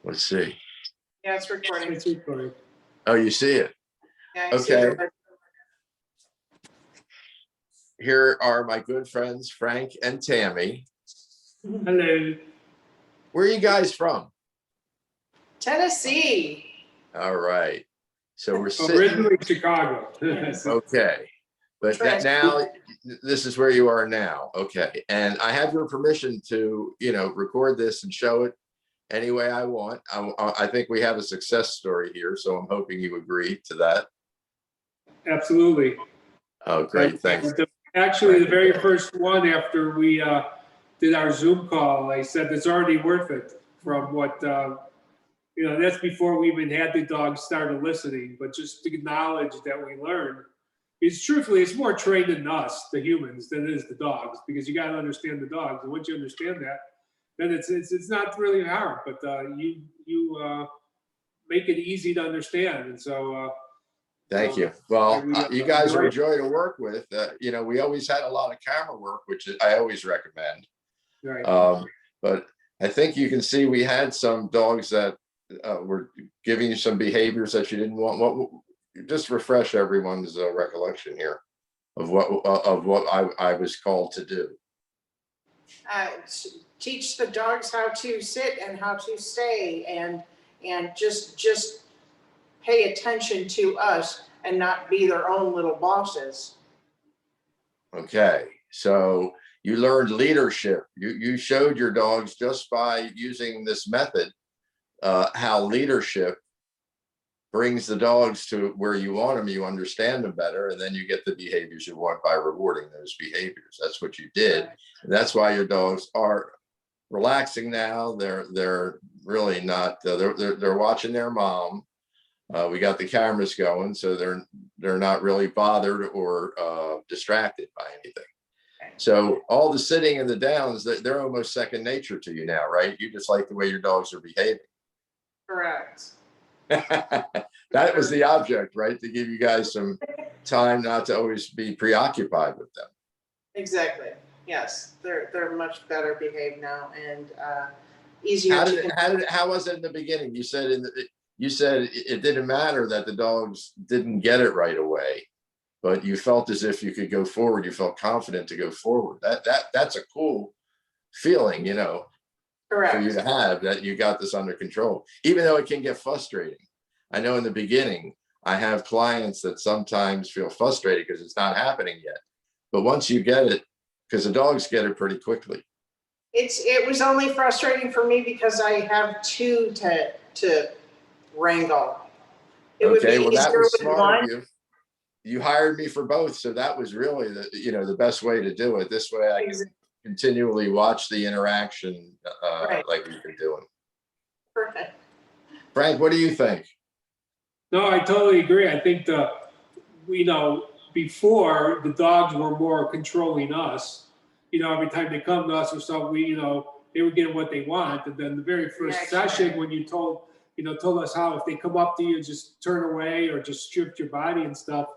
Let's see. Yeah, it's recording. It's recording. Oh, you see it? Yeah, I see Okay. the- Here are my good friends, Frank and Tammy. Hello. Where are you guys from? Tennessee. All right. So we're sitting, Originally Chicago. okay. But now, this is where you are now. Okay. And I have your permission to, record this and show it any way I want. I think we have a success story here, so I'm hoping you agree to that. Absolutely. Oh, great. Thanks. Actually, the very first one after we did our Zoom call, I said it's already worth it from what, that's before we even had the dogs started listening, but just the knowledge that we learned is truthfully, it's more trained in us, the humans, than it is the dogs, because you got to understand the dogs. And once you understand that, then it's not really hard, but you make it easy to understand. And so, Thank you. Well, you guys are a joy to work with. We always had a lot of camera work, which I always recommend. right. But I think you can see we had some dogs that were giving you some behaviors that you didn't want. Just refresh everyone's recollection here of what I was called to do. Teach the dogs how to sit and how to stay, and just pay attention to us and not be their own little bosses. Okay, so you learned leadership. You showed your dogs just by using this method how leadership brings the dogs to where you want them. You understand them better, and then you get the behaviors you want by rewarding those behaviors. That's what you did. And that's why your dogs are relaxing now. They're really not. They're watching their mom. We got the cameras going, so they're not really bothered or distracted by anything. So all the sitting and the downs, they're almost second nature to you now, right? You just like the way your dogs are behaving. Correct. That was the object, right? To give you guys some time not to always be preoccupied with them. Exactly. Yes, they're much better behaved now and easier. How was it in the beginning? You said it didn't matter that the dogs didn't get it right away, but you felt as if you could go forward. You felt confident to go forward. That's a cool feeling, Correct. for you to have, that you got this under control, even though it can get frustrating. I know in the beginning, I have clients that sometimes feel frustrated because it's not happening yet. But once you get it, because the dogs get it pretty quickly. It was only frustrating for me because I have two to wrangle. It would be well, that easier was with smart one. of you. You hired me for both, so that was really the best way to do it. This way, I can continually watch the interaction Right. like we've been doing. Perfect. Frank, what do you think? No, I totally agree. I think before the dogs were more controlling us. Every time they come to us or something, they were getting what they want. And then the very first session, when you told us how if they come up to you, just turn away or just strip your body and stuff.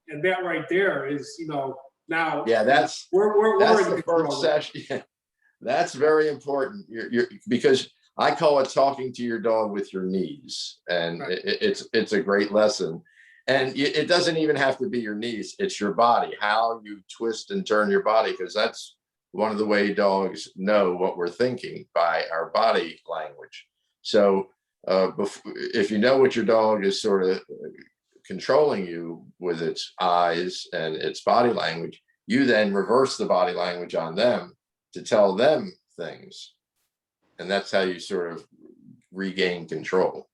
And that right there is, now. Yeah, that's we're the first session. That's very important. You're because I call it talking to your dog with your knees, and right. It's a great lesson. And it doesn't even have to be your knees; it's your body, how you twist and turn your body, because that's one of the way dogs know what we're thinking, by our body language. So if you know what your dog is sort of controlling you with its eyes and its body language, you then reverse the body language on them to tell them things. And that's how you sort of regain control.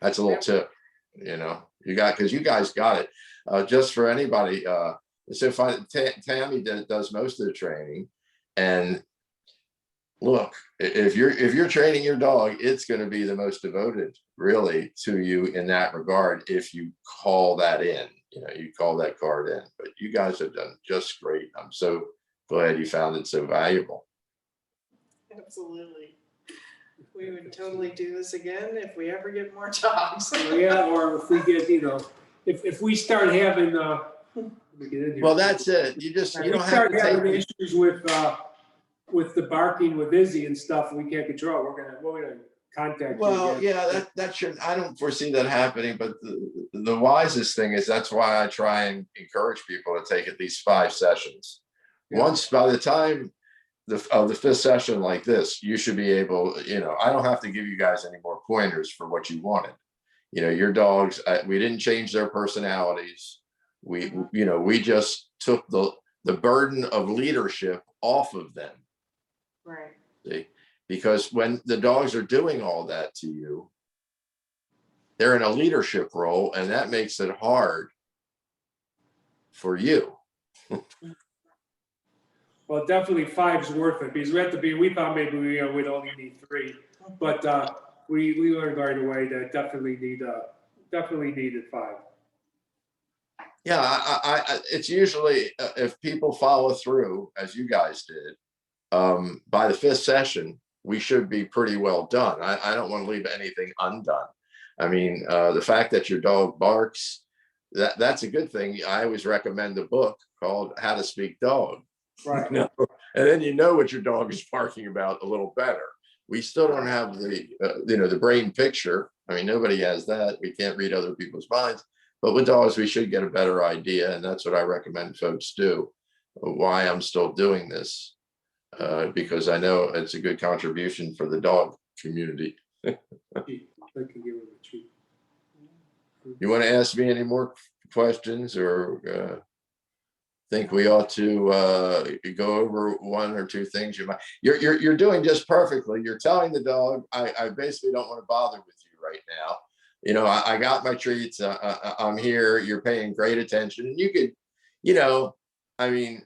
That's a little tip, because you guys got it. Just for anybody, so Tammy does most of the training. And look, if you're training your dog, it's going to be the most devoted really to you in that regard. If you call that in, you call that card in. But you guys have done just great. I'm so glad you found it so valuable. Absolutely. We would totally do this again if we ever get more dogs. Yeah, or if we get, if we start having well, that's it. You don't have to take issues with the barking with Izzy and stuff we can't control. We're gonna contact you Well, again. yeah, that should, I don't foresee that happening, but the wisest thing is, that's why I try and encourage people to take at least 5 sessions. Yeah. Once, by the time of the 5th session like this, you should be able, I don't have to give you guys any more pointers for what you wanted. Your dogs, we didn't change their personalities. We just took the burden of leadership off of them. Right. See? Because when the dogs are doing all that to you, they're in a leadership role, and that makes it hard for you. Well, definitely 5's worth it, because we thought maybe we'd only need 3, but we learned right away that definitely needed 5. Yeah, it's usually, if people follow through as you guys did, by the 5th session, we should be pretty well done. I don't want to leave anything undone. I mean, the fact that your dog barks, that's a good thing. I always recommend a book called How to Speak Dog. Right. And then you know what your dog is barking about a little better. We still don't have the brain picture. I mean, nobody has that. We can't read other people's minds. But with dogs, we should get a better idea. And that's what I recommend folks do. Why I'm still doing this. Because I know it's a good contribution for the dog community. You want to ask me any more questions, or think we ought to go over 1 or 2 things you might? You're doing just perfectly. You're telling the dog, I basically don't want to bother with you right now. I got my treats. I'm here. You're paying great attention, and you could, I mean,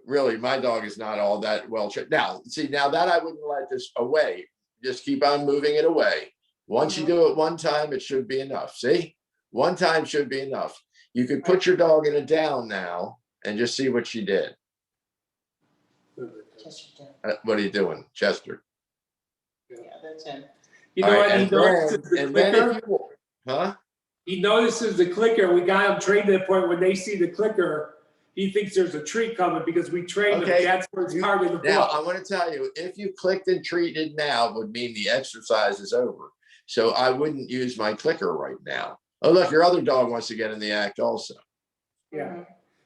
really, my dog is not all that well checked. Now that I wouldn't let this away. Just keep on moving it away. Once you do it one time, it should be enough. See, one time should be enough. You could put your dog in a down now and just see what she did. What are you doing, Chester? Yeah, that's him. You know what? He notices the clicker. Huh? He notices the clicker. We got him trained to the point when they see the clicker, he thinks there's a treat coming, because we trained him. That's where it's hard in the book. Now, I want to tell you, if you clicked and treated now, would mean the exercise is over. So I wouldn't use my clicker right now. Oh, look, your other dog wants to get in the act also. Yeah,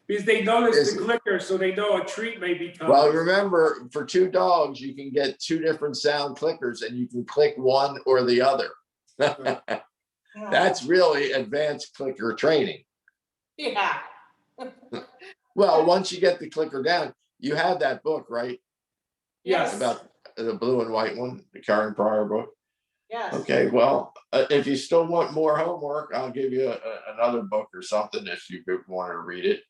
because they notice the clicker, so they know a treat may be coming. Well, remember, for 2 dogs, you can get 2 different sound clickers, and you can click one or the other. That's really advanced clicker training. Yeah. Well, once you get the clicker down, you have that book, right? Yes. About the blue and white one, the Karen Pryor book. Yes. Okay, well, if you still want more homework, I'll give you another book or something if you want to read it,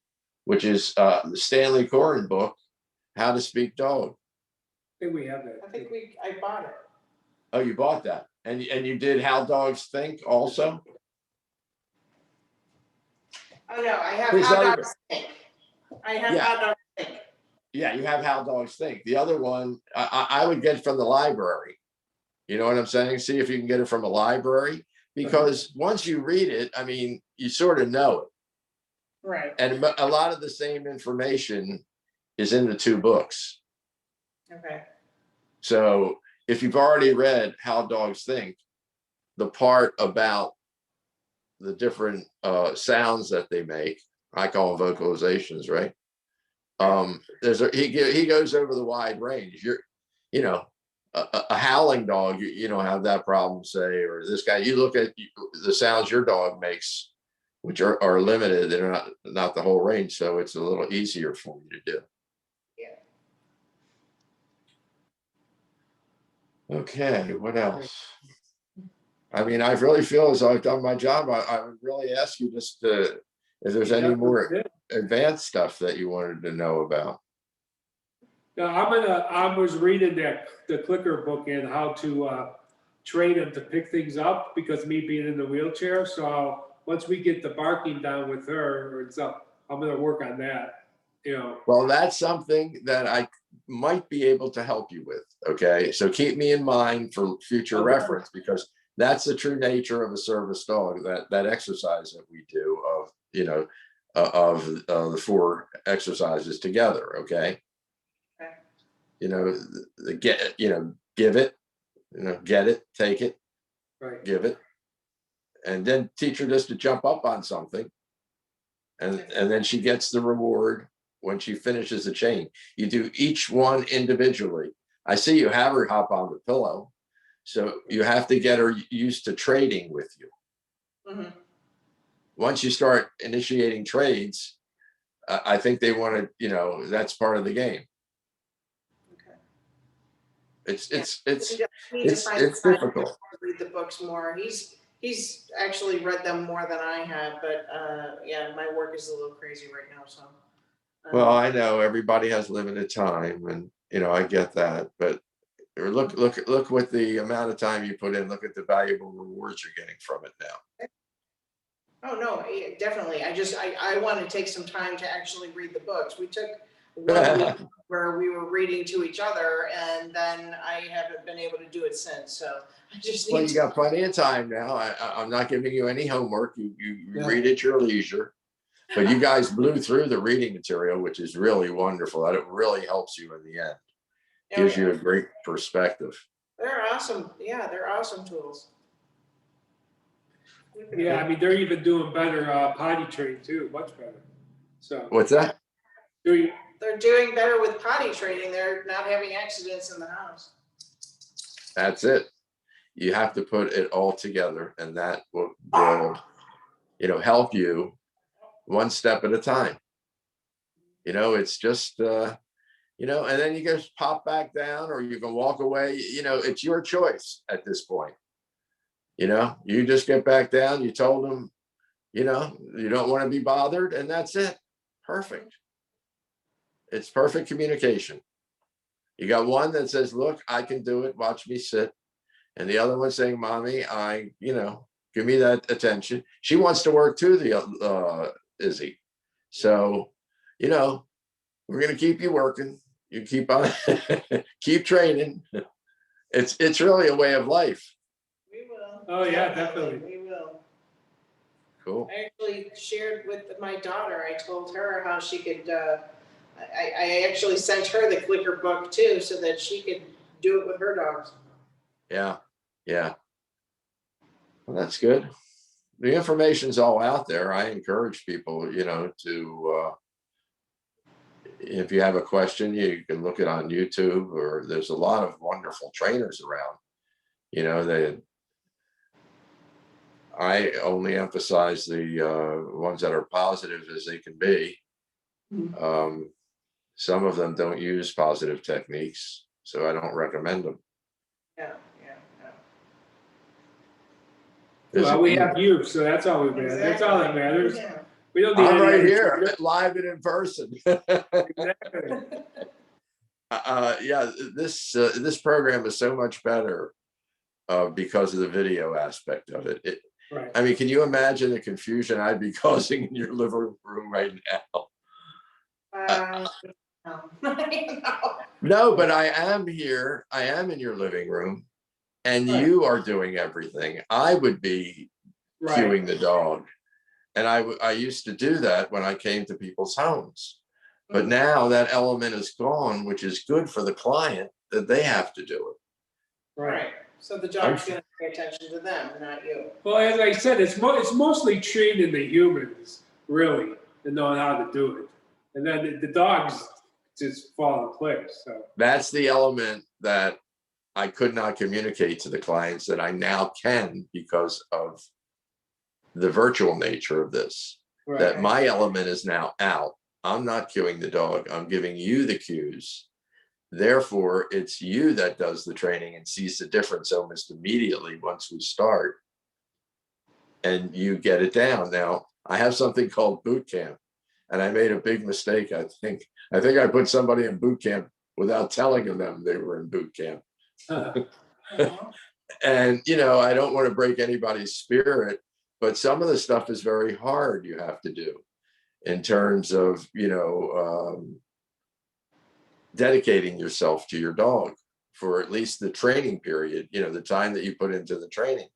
which is the Stanley Coren book, How to Speak Dog. I think we have that. I bought it. Oh, you bought that, and you did How Dogs Think also. Oh no, I have His How other- Dogs Think. I have How Dogs Think. Yeah, you have How Dogs Think. The other one I would get from the library. You know what I'm saying? See if you can get it from a library, because once you read it, I mean, you sort of know it. Right. And a lot of the same information is in the 2 books. Okay. So if you've already read How Dogs Think, the part about the different sounds that they make, I call them vocalizations, right? He goes over the wide range. A howling dog, you don't have that problem, say, or this guy. You look at the sounds your dog makes, which are limited. They're not the whole range, so it's a little easier for you to do. Yeah. Okay, what else? I mean, I really feel as though I've done my job. I would really ask you just if there's any more advanced stuff that you wanted to know about. Now, I was reading the clicker book and how to train him to pick things up, because me being in the wheelchair. So once we get the barking down with her, I'm going to work on that. Well, that's something that I might be able to help you with. Okay, so keep me in mind for future reference, because that's the true nature of a service dog. That exercise that we do of the 4 exercises together. Okay. Give it, get it, take it, Right. give it, and then teach her just to jump up on something. And then she gets the reward when she finishes the chain. You do each one individually. I see you have her hop on the pillow. So you have to get her used to trading with you. Mhm. Once you start initiating trades, I think they want to, that's part of the game. Okay. It's Yeah. We need to find it's time difficult. to read the books more. He's actually read them more than I have, but yeah, my work is a little crazy right now, so. Well, I know everybody has limited time, and I get that, but look what the amount of time you put in. Look at the valuable rewards you're getting from it now. Oh, no, definitely. I want to take some time to actually read the books. We took one week where we were reading to each other, and then I haven't been able to do it since. So I just Well, need you to. got plenty of time now. I'm not giving you any homework. You Yeah. read at your leisure. But you guys blew through the reading material, which is really wonderful. That it really helps you in the end. Oh, Gives yeah. you a great perspective. They're awesome. Yeah, they're awesome tools. Yeah, I mean, they're even doing better potty training too, much better. So What's that? They're doing better with potty training. They're not having accidents in the house. That's it. You have to put it all together, and that will help you one step at a time. It's just and then you just pop back down, or you can walk away. It's your choice at this point. You just get back down. You told them, you don't want to be bothered, and that's it. Perfect. It's perfect communication. You got one that says, look, I can do it. Watch me sit. And the other one saying, mommy, give me that attention. She wants to work too, the Izzy. So, we're going to keep you working. You keep on, keep training. It's really a way of life. We will. Oh, yeah, definitely. We will. Cool. I actually shared with my daughter. I told her how she could. I actually sent her the clicker book too, so that she could do it with her dogs. Yeah. Yeah. Well, that's good. The information's all out there. I encourage people, to, if you have a question, you can look it on YouTube, or there's a lot of wonderful trainers around. I only emphasize the ones that are positive as they can be. Some of them don't use positive techniques, so I don't recommend them. Yeah. Well, we have you, so that's all we matter. That's all that matters. Yeah. We don't need I'm any right other here, trainer. live and in person. Exactly. Yeah, this program is so much better because of the video aspect of it. Right. I mean, can you imagine the confusion I'd be causing in your living room right now? No. No, but I am here. I am in your living room, and you are doing everything. I would be cueing the dog, and I used to do that when I came to people's homes. But now that element is gone, which is good for the client, that they have to do it. Right. So the dog's going to pay attention to them, not you. Well, as I said, it's mostly training the humans, really, to know how to do it. And then the dogs just fall in place. So That's the element that I could not communicate to the clients that I now can, because of the virtual nature of this. right. That my element is now out. I'm not cueing the dog. I'm giving you the cues. Therefore, it's you that does the training and sees the difference almost immediately once we start. And you get it down. Now, I have something called boot camp, and I made a big mistake. I think I put somebody in boot camp without telling them they were in boot camp. And, I don't want to break anybody's spirit, but some of the stuff is very hard you have to do in terms of, dedicating yourself to your dog for at least the training period, the time that you put into the training,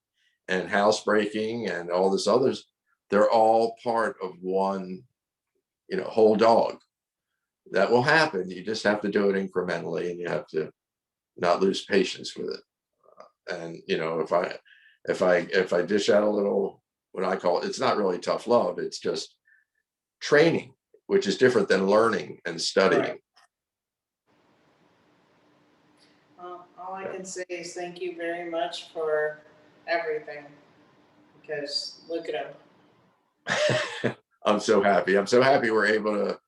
and housebreaking and all this others. They're all part of one, whole dog. That will happen. You just have to do it incrementally, and you have to not lose patience with it. And, you know, if I dish out a little, what I call, it's not really tough love, it's just training, which is different than learning and studying. Right. Well, all I can say is thank you very much for everything, because look at them. I'm so happy. I'm so happy we're able to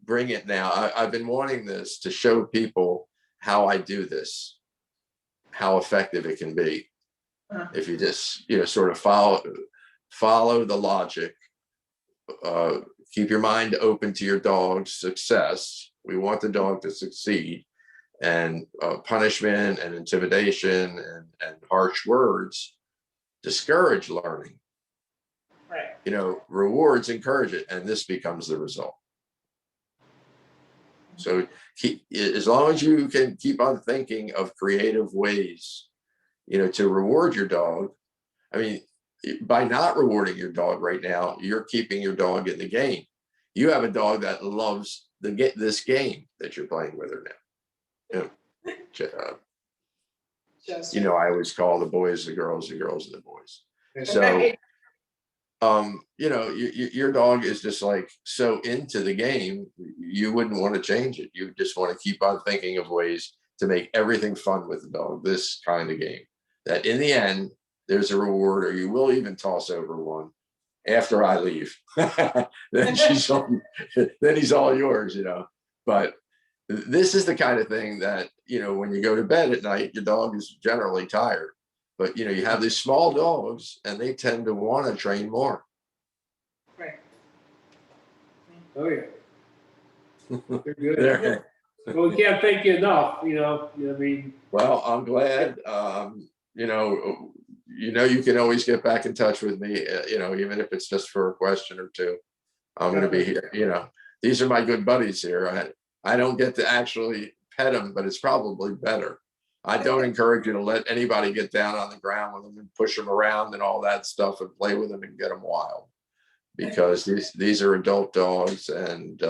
bring it now. I've been wanting this to show people how I do this, how effective it can be. If you just, you know, sort of follow the logic, keep your mind open to your dog's success. We want the dog to succeed, and punishment and intimidation and harsh words discourage learning. Right. You know, rewards encourage it, and this becomes the result. So as long as you can keep on thinking of creative ways, you know, to reward your dog. I mean, by not rewarding your dog right now, you're keeping your dog in the game. You have a dog that loves this game that you're playing with her now. You know, I always call the boys the girls and the boys. So, you know, your dog is just like so into the game, you wouldn't want to change it. You just want to keep on thinking of ways to make everything fun with the dog, this kind of game, that in the end, there's a reward, or you will even toss over one after I leave. Then then he's all yours, you know. But this is the kind of thing that, you know, when you go to bed at night, your dog is generally tired. But, you know, you have these small dogs and they tend to want to train more. Right. Oh, yeah. They're good. Well, we can't thank you enough, you know, I mean. Well, I'm glad, you know, you can always get back in touch with me, you know, even if it's just for a question or two. I'm going to be here, you know, these are my good buddies here. I don't get to actually pet them, but it's probably better. I don't encourage you to let anybody get down on the ground with them and push them around and all that stuff and play with them and get them wild, because these are adult dogs, and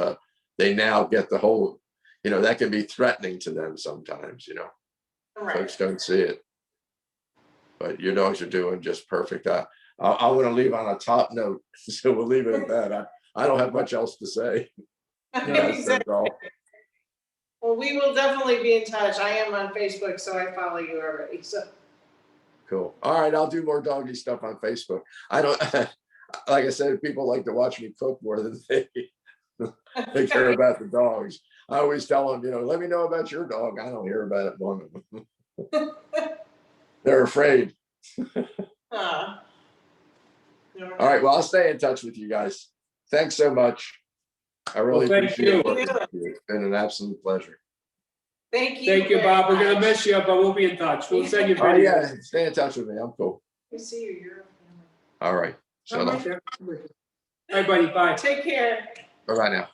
they now get the whole, you know, that can be threatening to them sometimes, you know. Right. Folks don't see it, but your dogs are doing just perfect. I want to leave on a top note, so we'll leave it at that. I don't have much else to say. Exactly. Well, we will definitely be in touch. I am on Facebook, so I follow you already. So Cool. All right, I'll do more doggy stuff on Facebook. I don't, like I said, people like to watch me cook more than they care about the dogs. I always tell them, you know, let me know about your dog. I don't hear about it one of them. They're afraid. all All right, well, I'll stay in touch with you guys. Thanks so much. I really appreciate it. It's been an absolute pleasure. Thank you. Thank you, Bob. We're gonna miss you, but we'll be in touch. We'll send you Oh videos. yeah, stay in touch with me. I'm cool. We see you. You're All right. I'm right there. All right, buddy. Bye. Take care. Bye-bye now.